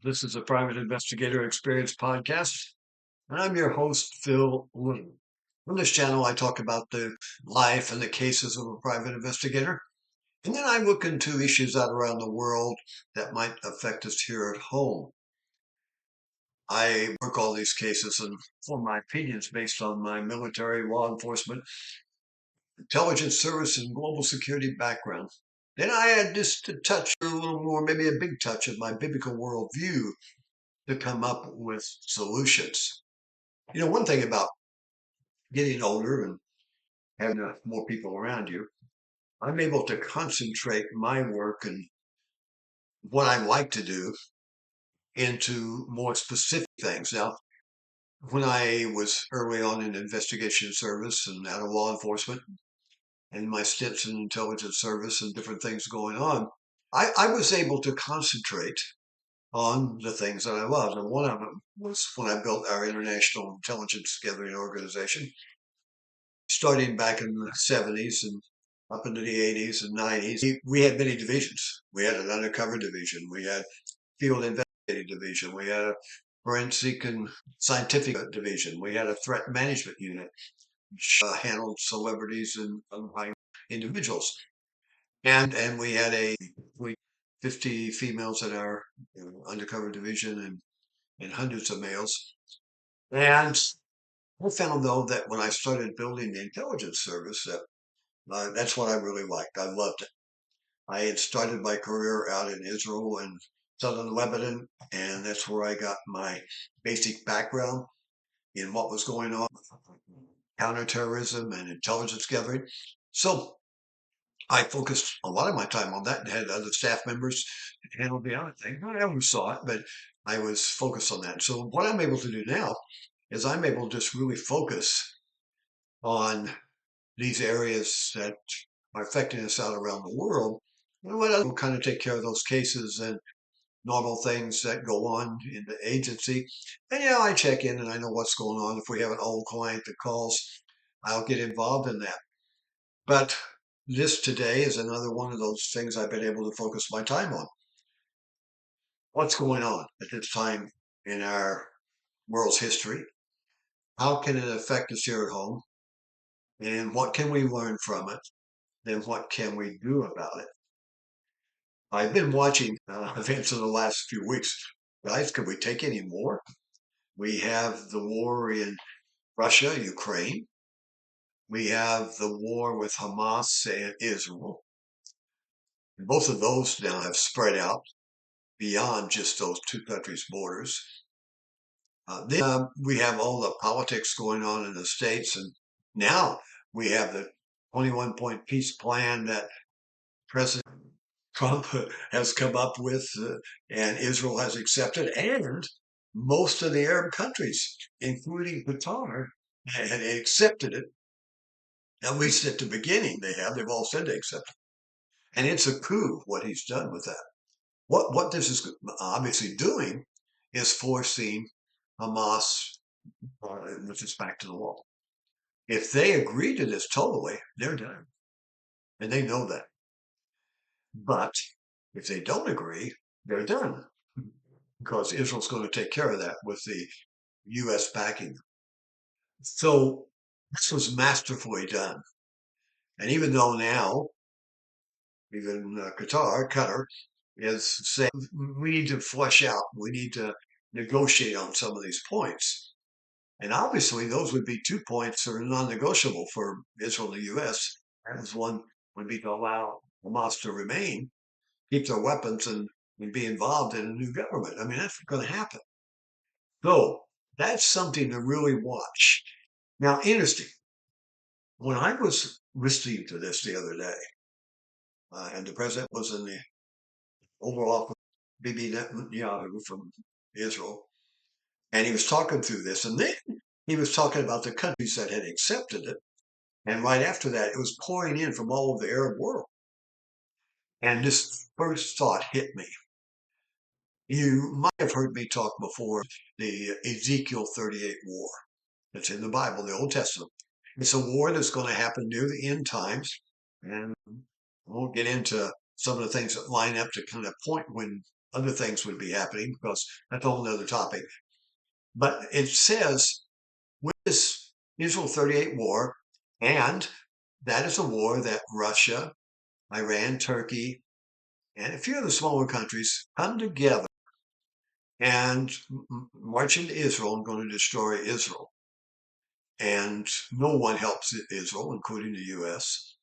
This is a private investigator experience podcast, and I'm your host, Phil Little. On this channel, I talk about the life and the cases of a private investigator, and then I look into issues out around the world that might affect us here at home. I work all these cases and form my opinions based on my military, law enforcement, intelligence service, and global security background. Then I add just a touch, or a little more, maybe a big touch of my biblical worldview to come up with solutions. One thing about getting older and having more people around you, I'm able to concentrate my work and what I like to do into more specific things. Now, when I was early on in investigation service and out of law enforcement and my stints in intelligence service and different things going on, I was able to concentrate on the things that I loved. And one of them was when I built our international intelligence gathering organization starting back in the 70s and up into the 80s and 90s. We had many divisions. We had an undercover division. We had field investigating division. We had a forensic and scientific division. We had a threat management unit, which handled celebrities and high individuals. And we had we 50 females in our undercover division and hundreds of males. And I found though that when I started building the intelligence service, that that's what I really liked. I loved it. I had started my career out in Israel and southern Lebanon, and that's where I got my basic background in what was going on, counterterrorism and intelligence gathering. So I focused a lot of my time on that and had other staff members handle the other thing. I never saw it, but I was focused on that. So what I'm able to do now is I'm able to just really focus on these areas that are affecting us out around the world. And what else will kind of take care of those cases and normal things that go on in the agency. And yeah, I check in and I know what's going on. If we have an old client that calls, I'll get involved in that. But this today is another one of those things I've been able to focus my time on. What's going on at this time in our world's history? How can it affect us here at home? And what can we learn from it? Then what can we do about it? I've been watching events in the last few weeks. Guys, could we take any more? We have the war in Russia, Ukraine. We have the war with Hamas and Israel. And both of those now have spread out beyond just those two countries' borders. Then we have all the politics going on in the States. And now we have the 21-point peace plan that President Trump has come up with and Israel has accepted, and most of the Arab countries, including Qatar, had accepted it. At least at the beginning, they have. They've all said they accept it. And it's a coup what he's done with that. What this is obviously doing is forcing Hamas, which is back to the wall. If they agree to this totally, they're done. And they know that. But if they don't agree, they're done. Because Israel's going to take care of that with the U.S. backing. So this was masterfully done. And even though now, even Qatar is saying we need to flesh out, we need to negotiate on some of these points. And obviously, those would be 2 points that are non-negotiable for Israel and the U.S. That was one would be to allow Hamas to remain, keep their weapons, and be involved in a new government. I mean, that's going to happen. So that's something to really watch. Now, interesting. When I was listening to this the other day, and the president was in the Oval Office, Bibi Netanyahu from Israel, and he was talking through this, and then he was talking about the countries that had accepted it, and right after that, it was pouring in from all over the Arab world. And this first thought hit me. You might have heard me talk before the Ezekiel 38 war. It's in the Bible, the Old Testament. It's a war that's going to happen near the end times, and I won't get into some of the things that line up to kind of point when other things would be happening because that's a whole other topic. But it says with this Israel 38 war, and that is a war that Russia, Iran, Turkey, and a few of the smaller countries come together and march into Israel and going to destroy Israel. And no one helps Israel, including the U.S.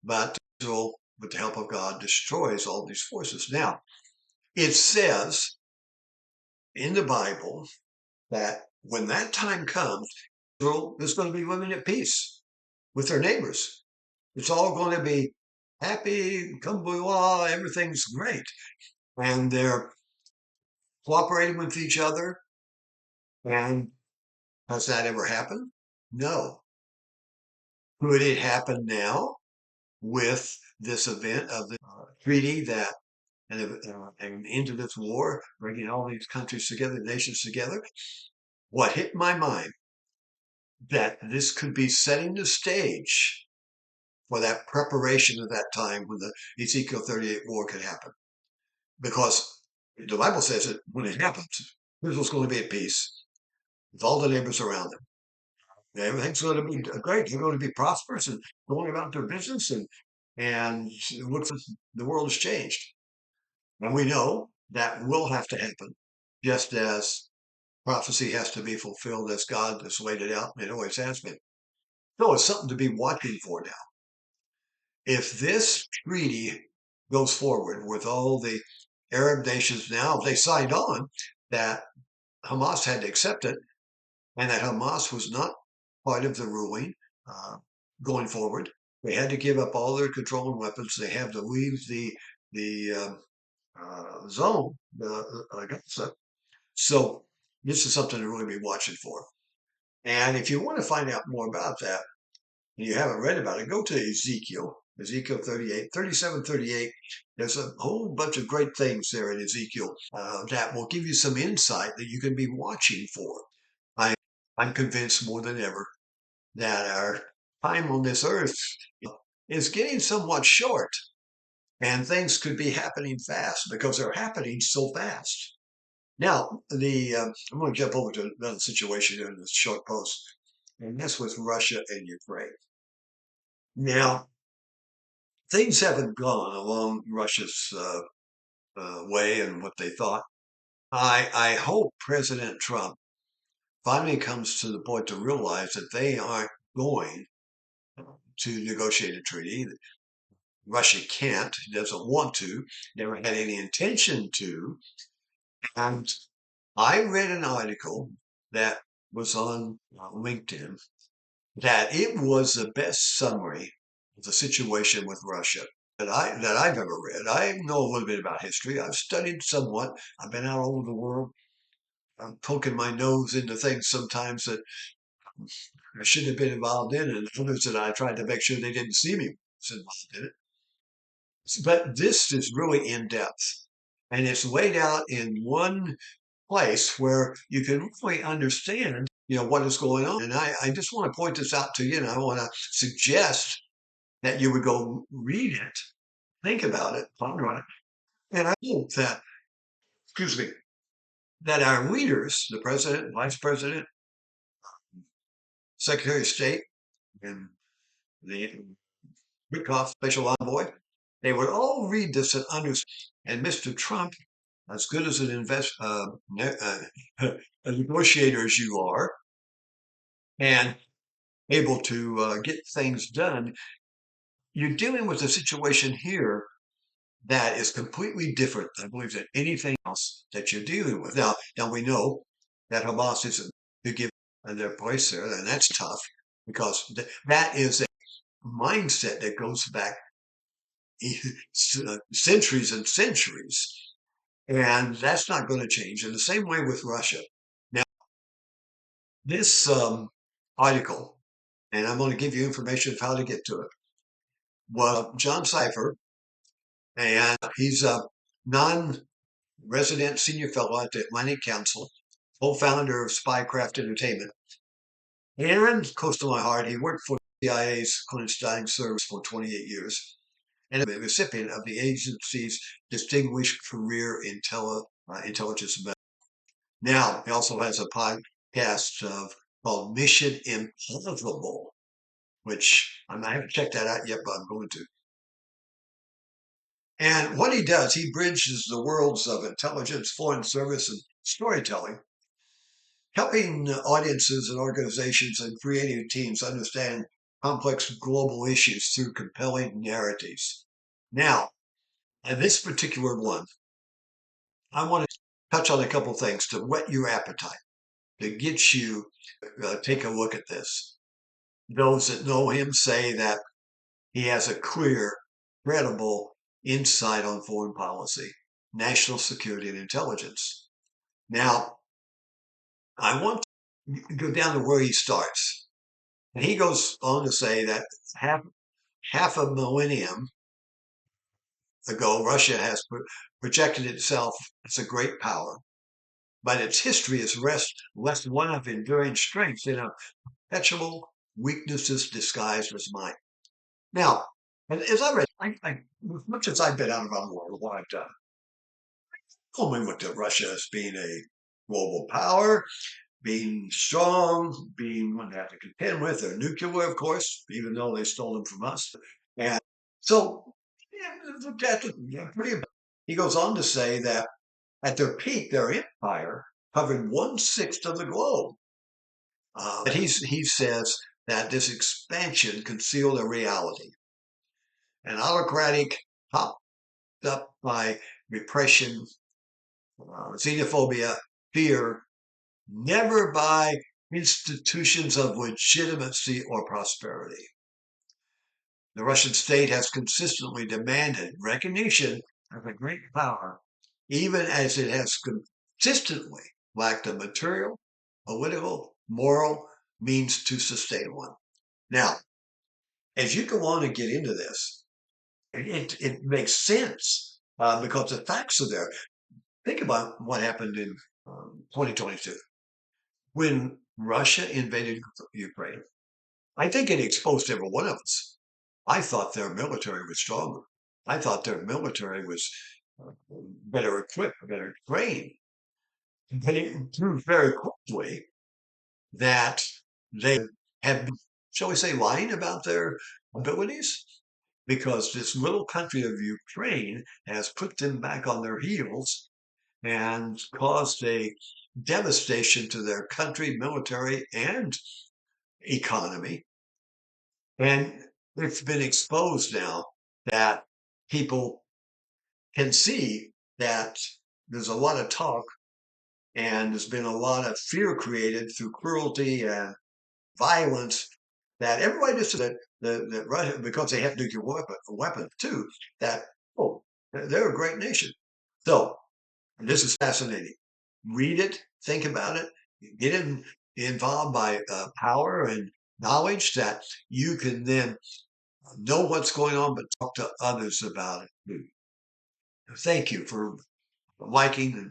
But Israel, with the help of God, destroys all these forces. Now, it says in the Bible that when that time comes, Israel is going to be living at peace with their neighbors. It's all going to be happy, kumbuwa, everything's great. And they're cooperating with each other. And has that ever happened? No. Could it happen now with this event of the treaty that and into this war, bringing all these countries together, nations together? What hit my mind that this could be setting the stage for that preparation of that time when the Ezekiel 38 war could happen. Because the Bible says that when it happens, Israel's going to be at peace with all the neighbors around them. Everything's going to be great. They're going to be prosperous and going about their business, and it looks like the world has changed. And we know that will have to happen, just as prophecy has to be fulfilled as God has laid it out, and it always has been. So it's something to be watching for now. If this treaty goes forward with all the Arab nations now, if they signed on, that Hamas had to accept it, and that Hamas was not part of the ruling going forward. They had to give up all their controlling weapons. They have to leave the zone, Gaza. So this is something to really be watching for. And if you want to find out more about that, and you haven't read about it, go to Ezekiel 38, 37, 38. There's a whole bunch of great things there in Ezekiel that will give you some insight that you can be watching for. I'm convinced more than ever that our time on this earth is getting somewhat short, and things could be happening fast because they're happening so fast. Now, I'm going to jump over to another situation in this short post, and that's with Russia and Ukraine. Now, things haven't gone along Russia's way and what they thought. I hope President Trump finally comes to the point to realize that they aren't going to negotiate a treaty. Russia can't, doesn't want to, never had any intention to. And I read an article that was on LinkedIn that it was the best summary of the situation with Russia that I've ever read. I know a little bit about history. I've studied somewhat. I've been out all over the world. I'm poking my nose into things sometimes that I shouldn't have been involved in, and others that I tried to make sure they didn't see me was involved in it. But this is really in depth, and it's laid out in one place where you can really understand, what is going on. And I just want to point this out to you, and I want to suggest that you would go read it, think about it, ponder on it. And I hope that, excuse me, that our leaders, the president, vice president, secretary of state, and the Witkoff special envoy, they would all read this and understand. And Mr. Trump, as good as a negotiator as you are, and able to get things done, you're dealing with a situation here that is completely different, I believe, than anything else that you're dealing with. Now we know that Hamas isn't to give their place there, and that's tough because that is a mindset that goes back centuries and centuries, and that's not going to change. In the same way with Russia. Now, this article, and I'm going to give you information of how to get to it, was John Cipher, and he's a non-resident senior fellow at the Atlantic Council, co-founder of Spycraft Entertainment, and close to my heart, he worked for the CIA's clandestine service for 28 years. and a recipient of the agency's Distinguished Career Intelligence Medal. Now, he also has a podcast called Mission Impossible, which I haven't checked that out yet, but I'm going to. And what he does, he bridges the worlds of intelligence, foreign service, and storytelling, helping audiences and organizations and creative teams understand complex global issues through compelling narratives. Now, in this particular one, I want to touch on a couple things to whet your appetite, to get you take a look at this. Those that know him say that he has a clear, credible insight on foreign policy, national security, and intelligence. Now, I want to go down to where he starts. And he goes on to say that half a millennium ago, Russia has projected itself as a great power, but its history is less one of enduring strength than a perpetual weaknesses disguised as might. Now, as I read, as much as I've been out around the world, what I've done, only looked at Russia as being a global power, being strong, being one to have to contend with. They're nuclear, of course, even though they stole them from us. And so, yeah, pretty. He goes on to say that at their peak, their empire covered 1/6 of the globe. But he says that this expansion concealed a reality, an autocratic, topped up by repression, xenophobia, fear, never by institutions of legitimacy or prosperity. The Russian state has consistently demanded recognition as a great power, even as it has consistently lacked the material, political, moral means to sustain one. Now, as you go on and get into this, it makes sense because the facts are there. Think about what happened in 2022 when Russia invaded Ukraine. I think it exposed every one of us. I thought their military was stronger. I thought their military was better equipped, better trained. But it proved very quickly that they have been, shall we say, lying about their abilities because this little country of Ukraine has put them back on their heels and caused a devastation to their country, military, and economy. And it's been exposed now that people can see that there's a lot of talk and there's been a lot of fear created through cruelty and violence that everybody just said that Russia, because they have nuclear weapons too, that, oh, they're a great nation. So this is fascinating. Read it, think about it, get involved by power and knowledge that you can then know what's going on, but talk to others about it too. Thank you for liking and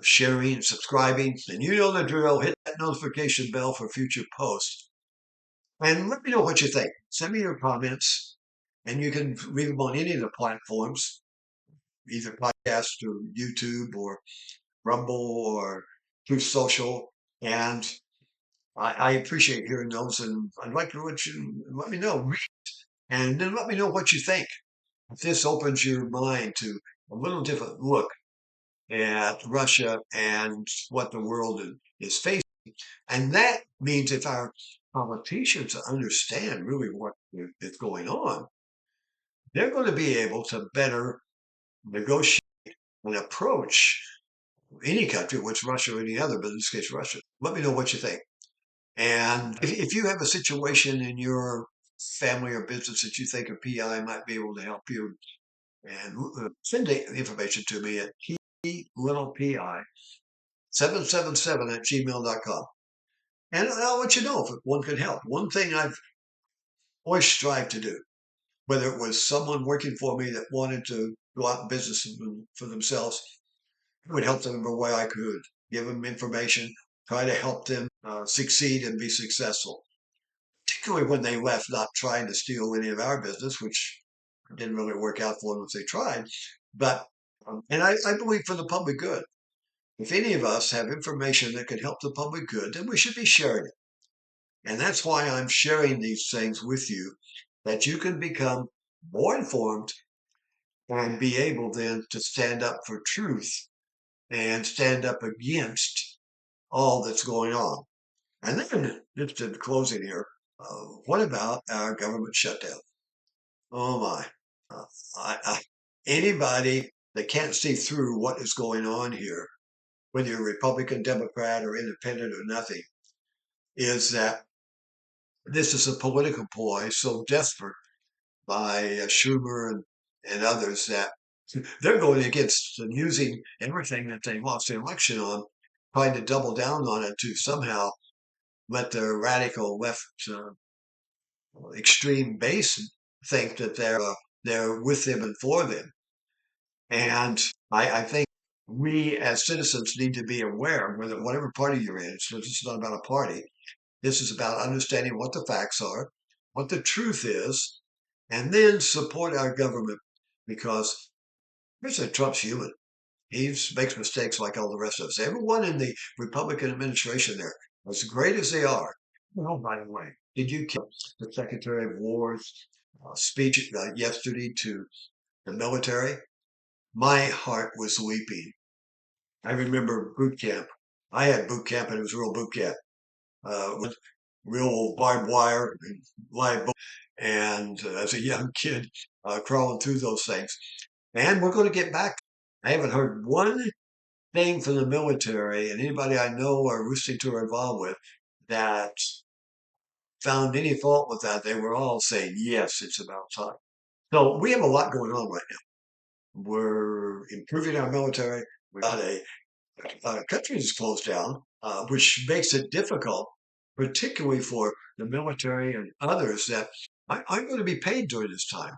sharing and subscribing. And you know the drill. Hit that notification bell for future posts. And let me know what you think. Send me your comments. And you can leave them on any of the platforms, either podcast or YouTube or Rumble or Truth Social. And I appreciate hearing those. And I'd like to let me know. And then let me know what you think. If this opens your mind to a little different look at Russia and what the world is facing. And that means if our politicians understand really what is going on, they're going to be able to better negotiate and approach any country, which Russia or any other, but in this case, Russia. Let me know what you think. And if you have a situation in your family or business that you think a PI might be able to help you, and send the information to me at pi777 at gmail.com. And I'll let you know if one can help. One thing I've always strived to do, whether it was someone working for me that wanted to go out in business for themselves, I would help them in the way I could, give them information, try to help them succeed and be successful, particularly when they left not trying to steal any of our business, which didn't really work out for them if they tried. But, and I believe for the public good. If any of us have information that can help the public good, then we should be sharing it. And that's why I'm sharing these things with you, that you can become more informed and be able then to stand up for truth and stand up against all that's going on. And then, just in closing here, what about our government shutdown? Oh my. Uh, anybody that can't see through what is going on here, whether you're Republican, Democrat, or independent or nothing, is that this is a political ploy so desperate by Schumer and others that they're going against and using everything that they lost the election on, trying to double down on it to somehow let the radical left extreme base think that they're with them and for them. And I think we as citizens need to be aware, whether whatever party you're in. So this is not about a party. This is about understanding what the facts are, what the truth is, and then support our government because President Trump's human. He makes mistakes like all the rest of us. Everyone in the Republican administration there, as great as they are. Well, by the way, did you keep the Secretary of War's speech yesterday to the military? My heart was weeping. I remember boot camp. I had boot camp, and it was real boot camp. With real barbed wire and live bullets. And as a young kid, crawling through those things. And we're going to get back. I haven't heard one thing from the military and anybody I know or listening to or involved with that found any fault with that. They were all saying, yes, it's about time. So we have a lot going on right now. We're improving our military. We've got a country that's closed down, which makes it difficult, particularly for the military and others that aren't going to be paid during this time.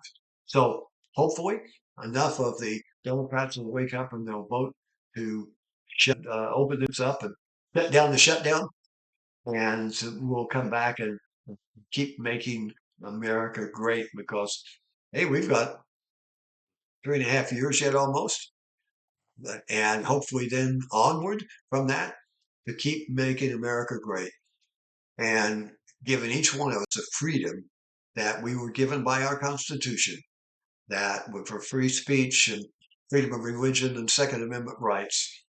So hopefully, enough of the Democrats will wake up and they'll vote to open this up and shut down the shutdown, and we'll come back and keep making America great because, hey, we've got 3.5 years yet almost and hopefully then onward from that to keep making America great and giving each one of us a freedom that we were given by our Constitution, that for free speech and freedom of religion and Second Amendment rights,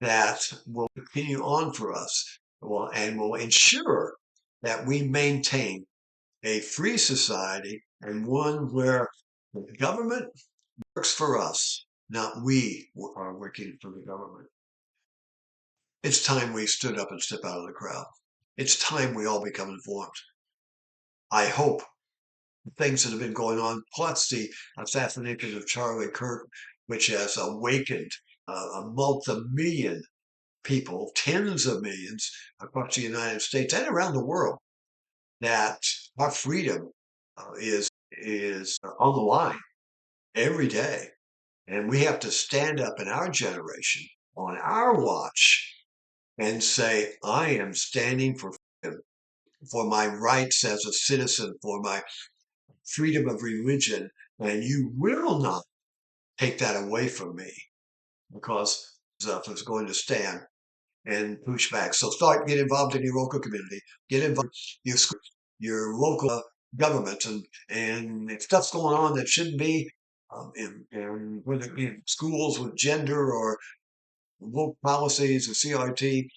that will continue on for us and will ensure that we maintain a free society and one where the government works for us, not we are working for the government. It's time we stood up and stepped out of the crowd. It's time we all become informed. I hope the things that have been going on, plus the assassination of Charlie Kirk, which has awakened a multi-million people, tens of millions across the United States and around the world, that our freedom is on the line every day. And we have to stand up in our generation on our watch and say, I am standing for freedom, for my rights as a citizen, for my freedom of religion, and you will not take that away from me because stuff is going to stand and push back. So get involved in your local community, get involved in your school, your local government, and if stuff's going on that shouldn't be, in whether it be in schools with gender or woke policies or CRT,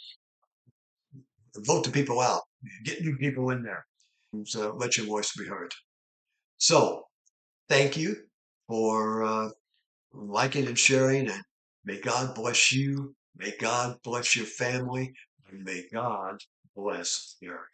vote the people out, get new people in there, and let your voice be heard. So thank you for liking and sharing, and may God bless you. May God bless your family, and may God bless your